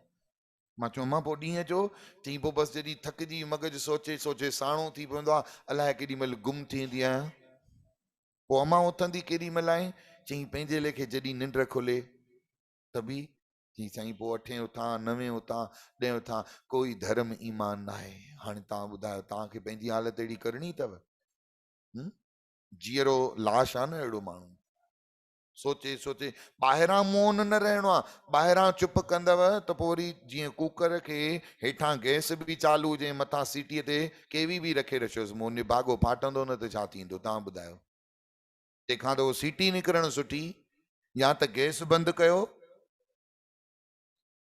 S1: मां चयो मां पोइ ॾींहं जो चई पोइ बसि जॾहिं थकिजी मगज सोचे सोचे साणो थी पवंदो आहे, अलाए केॾी महिल गुम थी वेंदी आहियां। पोइ अम्मा उथंदी केॾी महिल आहे, चई पंहिंजे लेखे जॾहिं निंड खुले त बि चई साईं पोइ 8 उथां 9 उथां 10 उथां, कोई धर्म ईमान न आहे। हाणे तव्हां ॿुधायो, तव्हांखे पंहिंजी हालत अहिड़ी करणी अथव? जीअरो लाश आहे न अहिड़ो माण्हू, सोचे सोचे। ॿाहिरां मौन न रहणो आहे, ॿाहिरां चुप कंदव त पोइ वरी जीअं कुकर खे हेठां गैस बि चालू हुजे, मथां सीटीअ ते केवी बि रखे रखियोसि, मूं निभागो फाटंदो न त छा थींदो? तव्हां ॿुधायो। तंहिंखां त उहो सीटी निकिरणु सुठी, या त गैस बंदि कयो,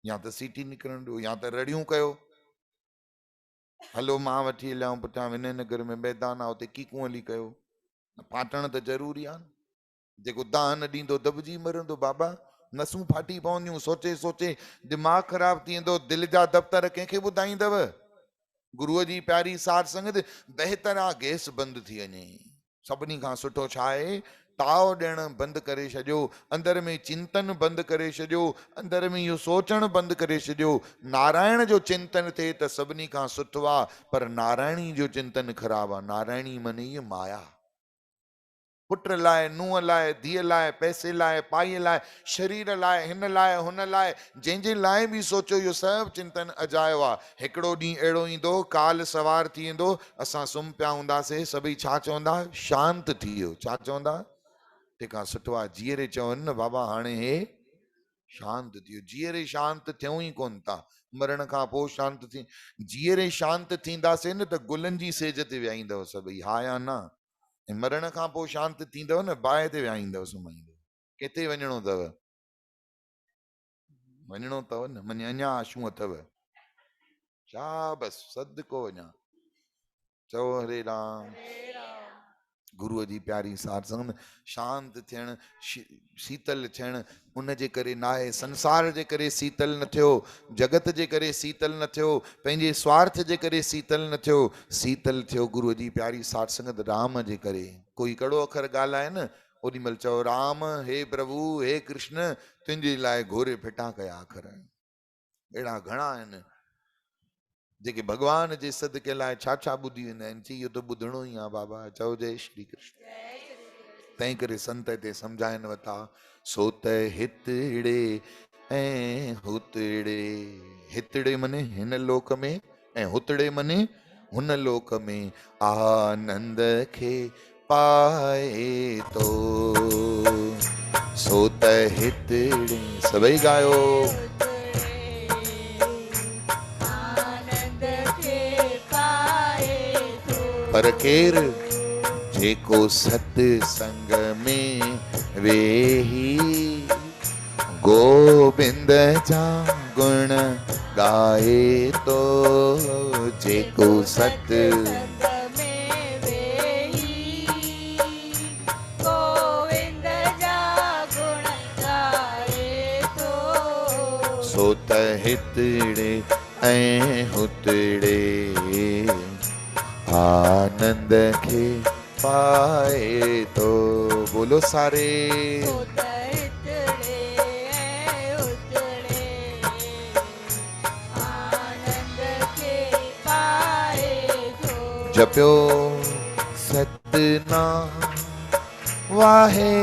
S1: या त सीटी निकिरणु ॾियो, या त रड़ियूं कयो। हलो मां वठी हलियाऊं पुठियां विनयनगर में मैदान आहे, उते कीकूं हली कयो। फाटण त ज़रूरी आहे। जेको दाह न ॾींदो दॿिजी मरंदो बाबा। नसूं फाटी पवंदियूं, सोचे सोचे दिमाग़ ख़राब थी वेंदो। दिलि जा दफ़्तर कंहिंखे ॿुधाईंदव? गुरूअ जी प्यारी साध संगत, बहितर आहे गैस बंदि थी वञे। सभिनी खां सुठो छा आहे? ताव ॾियणु बंदि करे छॾियो, अंदर में चिंतन बंदि करे छॾियो, अंदर में इहो सोचणु बंदि करे छॾियो। नारायण जो चिंतन थिए त सभिनी खां सुठो आहे, पर नारायणी जो चिंतन ख़राबु आहे। नारायणी मने इहा माया। पुट लाइ, नुंहं लाइ, धीअ लाइ, पैसे लाइ, पाईअ लाइ, शरीर लाइ, हिन लाइ हुन लाइ, जंहिंजे लाइ बि सोचो, इहो सभु चिंतन अजायो आहे। हिकिड़ो ॾींहुं अहिड़ो ईंदो, काल सवार थी वेंदो, असां सुम्ही पिया हूंदासीं, सभई छा चवंदा? शांत थी वियो। छा चवंदा? तंहिंखां सुठो आहे जीअरे चवनि न बाबा हाणे हे शांत थी वियो। जीअरे शांत थियूं ई कोन था, मरण खां पोइ शांत थी। जीअरे शांत थींदासीं न त गुलनि जी सेज ते विहाईंदव सभई, हा या न? ऐं मरण खां पोइ शांत थींदव न, बाहि ते विहाईंदव, सुम्हाईंदव। किथे वञिणो अथव? वञिणो अथव न, मने अञा आशूं अथव छा? बसि सदको वञा। चओ हरे राम। गुरुअ जी प्यारी साध संगत, शांत थियणु, शीतल थियणु, उन जे करे न आहे। संसार जे करे शीतल न थियो, जगत जे करे शीतल न थियो, पंहिंजे स्वार्थ जे करे शीतल न थियो। शीतल थियो गुरुअ जी प्यारी साध संगत राम जे करे। कोई कड़ो अखर ॻाल्हाए न, ओॾी महिल चओ राम, हे प्रभु, हे कृष्ण, तुंहिंजे लाइ घोरे फिटा कया अखर। अहिड़ा घणा आहिनि जेके भॻवान जे सदके लाइ छा छा ॿुधी वेंदा आहिनि। चई इहो त ॿुधणो ई आहे बाबा। चओ जय श्री कृष्ण। तंहिं करे संत हिते सम्झाइनि वथा, सो त हितड़े ऐं हुतड़े। हितड़े मने हिन लोक में, ऐं हुतड़े मने हुन लोक में आनंद खे पाए तो। सो त हितड़े, सभई गायो। पर केर जेको सत्संग में वेही गोविंद जा गुण गाए तो जेको सत
S2: सत्संग में वेही गोविंद जा गुण गाए तो
S1: सोत हितड़े ऐं हुतड़े आनंद के पाए तो बोलो सारे
S2: सोत हितड़े ऐं हुतड़े आनंद के पाए तो
S1: जप्यो सतनाम वाहे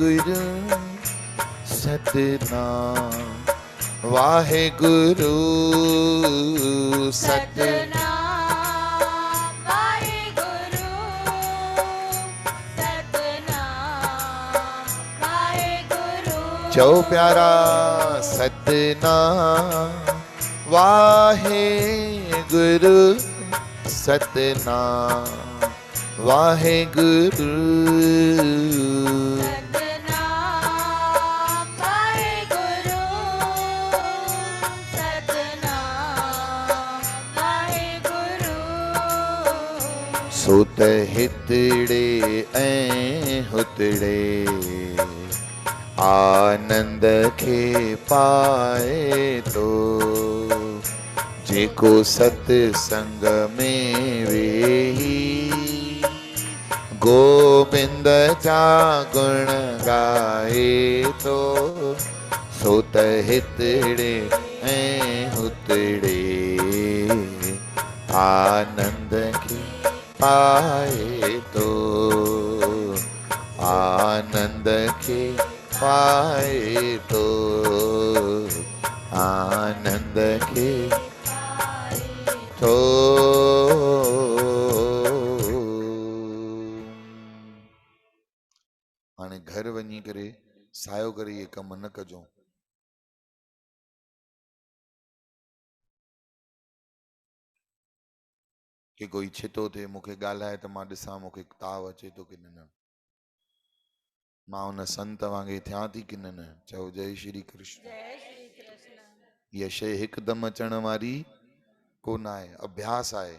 S1: गुरु सतनाम वाहे गुरु सतनाम
S2: सतनाम वाहेगुरु सतनाम वाहेगुरु
S1: चौ प्यारा सतनाम वाहे गुरु सतनाम वाहे गुरु
S2: सतनाम वाहेगुरु सतनाम वाहेगुरु
S1: सुत हितड़े ऐं हुतड़े आनंद के पाए तो जेको सत्संग में वेही गोविंद जा गुण गाए तो सोत हितड़े ऐं हुतड़े आनंद के पाए तो आनंद के पाए तो आनंद के तो हाणे घर वञी करे सायो करे ये कम न कजो कि कोई छितो थे मूंखे ॻाल्हाए त मां ॾिसां मूंखे ताव अचे थो की न मां उन संत वांगे थियां थी की न चओ जय श्री कृष्ण
S2: जय श्री कृष्ण
S1: इहा शइ हिकदमि अचण वारी कोन आहे अभ्यास आहे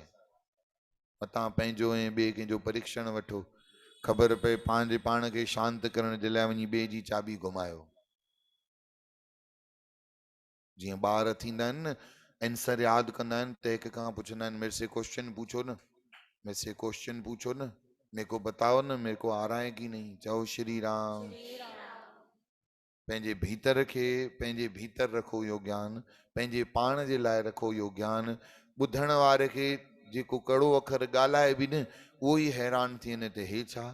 S1: मतां पंहिंजो ऐं ॿिए कंहिंजो परीक्षण वठो ख़बर पए पंहिंजे पाण खे शांत करण जे लाइ वञी ॿिए जी चाबी घुमायो जीअं ॿार थींदा आहिनि न आंसर यादि कंदा आहिनि त हिक खां पुछंदा आहिनि मेरे से क्वेश्चन पूछो न मेरे से क्वेश्चन पूछो न मेरे को बताओ न मेरे को आ रहा है कि नहीं चओ श्री राम पंहिंजे भीतर खे पंहिंजे भीतर रखो इहो ज्ञान पंहिंजे पाण जे लाइ रखो इहो ज्ञान ॿुधण वारे खे जेको कड़ो अखर ॻाल्हाए बि न उहो ई हैरान थी वञे त हे छा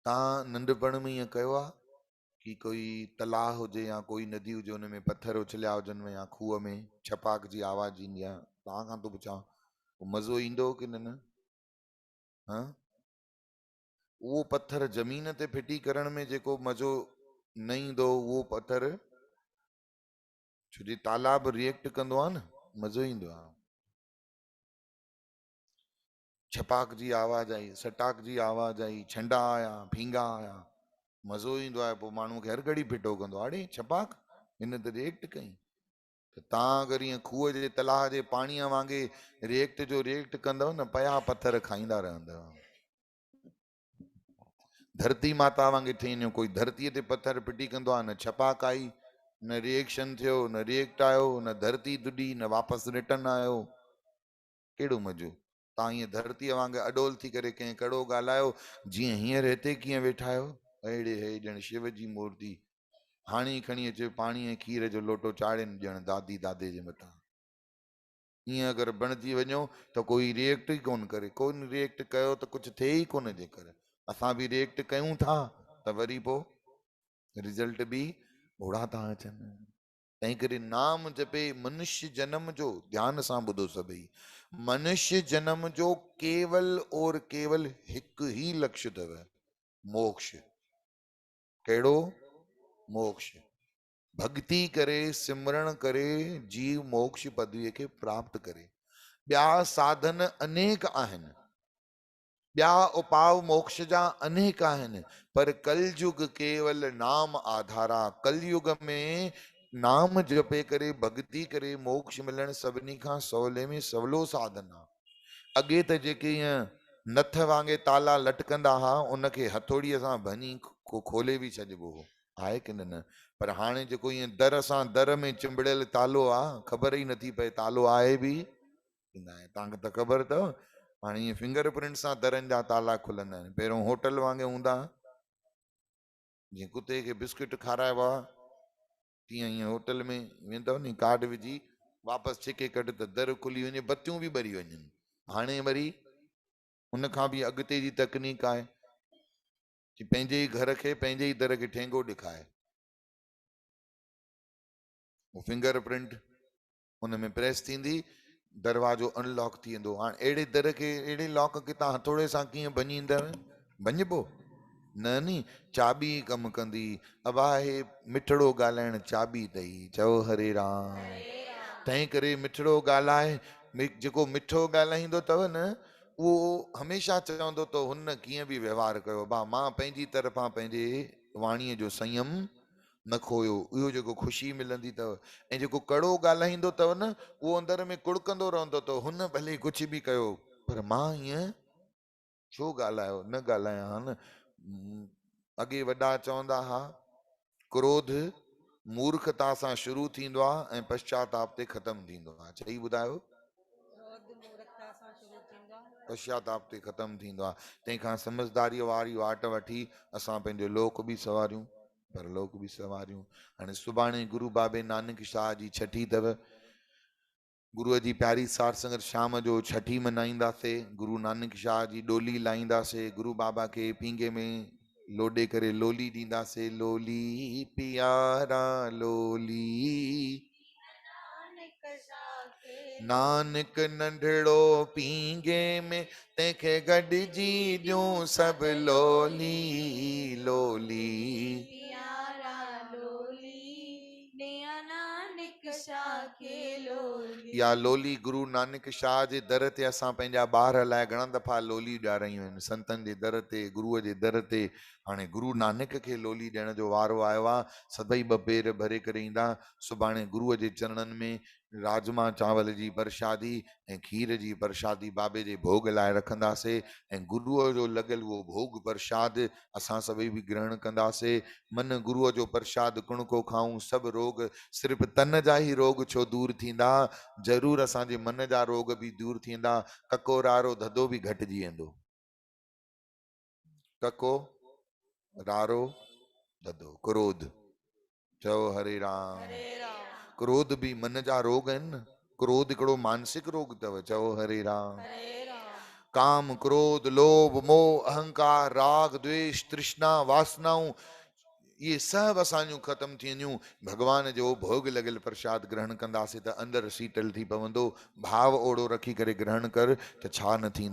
S1: तव्हां नंढपण में ईअं कयो आहे कि कोई तलाउ हुजे या कोई नदी हुजे हुन में पत्थर उछलिया हुजनि या खूह में छपाक जी आवाज़ ईंदी आहे तव्हां खां थो पुछां मज़ो ईंदो की न हाँ उहो पत्थर ज़मीन ते फिटी करण में जेको मज़ो न ईंदो उहो पत्थर छो जो तालाब रिएक्ट कंदो आहे न मज़ो ईंदो आहे छपाक जी आवाज़ आई सटाक जी आवाज़ आई छंडा आया फींगा आया मज़ो ईंदो आहे पोइ माण्हू खे हर घड़ी फिटो कंदो अड़े छपाक हिन त रिएक्ट कई त तव्हां अगरि ईअं खूह जे तलाह जे पाणीअ वांगुरु रिएक्ट जो रिएक्ट कंदव न पया पत्थर खाईंदा रहंदव धरती माता वांगुरु ठही वञो कोई धरतीअ ते पत्थर फिटी कंदो आहे न छपाक आई न रिएक्शन थियो न रिएक्ट आयो न धरती दुॾी न वापसि रिटर्न आयो कहिड़ो मज़ो तव्हां ईअं धरतीअ वांगुरु अडोल थी करे कंहिं कड़ो ॻाल्हायो जीअं हींअर हिते कीअं वेठा आहियो अहिड़े हे ॼण शिव जी मूर्ति हाणे ई खणी अचे पाणी ऐं खीर जो लोटो चाढ़ेनि ॼण दादी दादे जे मथां ईअं अगरि बणिजी वञो त कोई रिएक्ट ई कोन करे कोन रिएक्ट कयो त कुझु थिए ई कोन जे करे असां बि रिएक्ट कयूं था त वरी पोइ रिज़ल्ट बि ओड़ा था अचनि तंहिं करे नाम जपे मनुष्य जन्म जो ध्यान सां ॿुधो सभई मनुष्य जन्म जो केवल और केवल हिकु ही लक्ष्य अथव मोक्ष कहिड़ो मोक्ष भक्ति करे सिमरण करे जीव मोक्ष पदवीअ खे प्राप्त करे ॿिया साधन अनेक आहिनि ॿिया उपाव मोक्ष जा अनेक आहिनि, पर कलयुग केवल नाम आधारा। कलयुग में नाम जपे करे भक्ति करे मोक्ष मिलण सभिनी खां सवले में सवलो साधन आहे। अॻे त जेके ईअं नथ वांगे ताला लटकंदा हुआ उनखे हथोड़ीअ सां भञी खोले बि छॾिबो हो, आहे की न? पर हाणे जेको ईअं दर सां दर में चिंबड़ियल तालो आहे, ख़बर ई नथी पए तालो आहे बि की न आहे। तव्हांखे त ख़बर अथव हाणे ईअं फिंगर प्रिंट सां दरनि जा ताला खुलंदा आहिनि। पहिरियों होटल वांगे हूंदा, जीअं कुते खे बिस्किट खाराइबो आहे तीअं ईअं होटल में वेंदव नी, कार्ड विझी वापसि छिके कढ त दर खुली वञे, बतियूं बि ॿरी वञनि। हाणे वरी उन खां बि अॻिते जी तकनीक आहे कि पंहिंजे ई घर खे पंहिंजे ई दर खे ठेंगो ॾेखारे, फिंगर प्रिंट उन में प्रेस थींदी, दरवाजो अनलॉक थी वेंदो। हाणे अहिड़े दर खे अहिड़े लॉक खे तव्हां हथोड़े सां कीअं भञींदव? भञिबो न नी, चाबी कमु कंदी। अब आहे मिठड़ो ॻाल्हाइण चाबी अथई, चओ हरे राम। तंहिं करे मिठड़ो ॻाल्हाए, जेको मिठो ॻाल्हाईंदो अथव न उहो हमेशह चवंदो त हुन कीअं बि व्यवहार कयो, भाउ मां पंहिंजी तरफ़ां पंहिंजे वाणीअ जो संयम न खोयो, इहो जेको ख़ुशी मिलंदी अथव। ऐं जेको कड़ो ॻाल्हाईंदो अथव न उहो अंदर में कुड़कंदो रहंदो अथव, हुन भले कुझु बि कयो पर मां हीअं छो ॻाल्हायो, न ॻाल्हायां हा न। अॻे वॾा चवंदा हुआ क्रोध मूर्खता सां शुरू थींदो आहे ऐं पश्चाताप ते ख़तमु थींदो आहे। चई ॿुधायो, पश्चाताप ते ख़तमु थींदो आहे। तंहिंखां समझदारीअ वारी वाट वठी असां पंहिंजो लोक बि सवारियूं परलोक बि सवारियूं। हाणे सुभाणे गुरु बाबे नानक शाह जी छठी अथव। गुरुअ जी प्यारी सार संगत शाम जो छठी मनाईंदासीं, गुरु नानक शाह जी डोली लाहींदासीं, गुरु बाबा खे पींगे में लोॾे करे लोली ॾींदासीं। लोली पियारा लोली, नानक नंढड़ो पींगे में तंहिंखे गॾिजी ॾियूं सभु लोली लोली।
S2: प्यारा लोली नया नानक शाह के लोली।
S1: या लोली गुरु नानक शाह जे दर ते असां पंहिंजा ॿार लाइ घणा दफ़ा लोली ॾियारायूं आहिनि, संतनि जे दर ते, गुरुअ जे दर ते। हाणे गुरु नानक खे लोली ॾियण जो वारो आयो आहे। सभई ॿ पेर भरे करे ईंदा। सुभाणे गुरुअ जे चरणनि में राजमा चावल जी प्रसादी ऐं खीर जी प्रसादी बाबे जे भोग लाइ रखंदासीं ऐं गुरुअ जो लॻल उहो भोग प्रसाद असां सभई बि ग्रहण कंदासीं। मन गुरुअ जो प्रसाद कुणको खाऊं, सभु रोग सिर्फ़ु तन जा ई रोग छो दूर थींदा, ज़रूरु असांजे मन जा रोग बि दूर थींदा। कको रारो धंधो बि घटिजी वेंदो। कको रारो धंधो, क्रोध, चओ हरे राम। क्रोध भी मन जा रोग आहिनि न। क्रोध हिकिड़ो मानसिक रोग अथव, चओ हरे राम। काम क्रोध लोभ मोह अहंकार राग द्वेष तृष्णा वासनाऊं ये सभु असांजूं ख़तमु थी वञूं। भॻवान जो भोग लॻल प्रसाद ग्रहण कंदासीं त अंदरि शीतल थी पवंदो। भाव ओड़ो रखी करे ग्रहण कर त छा न थींदो।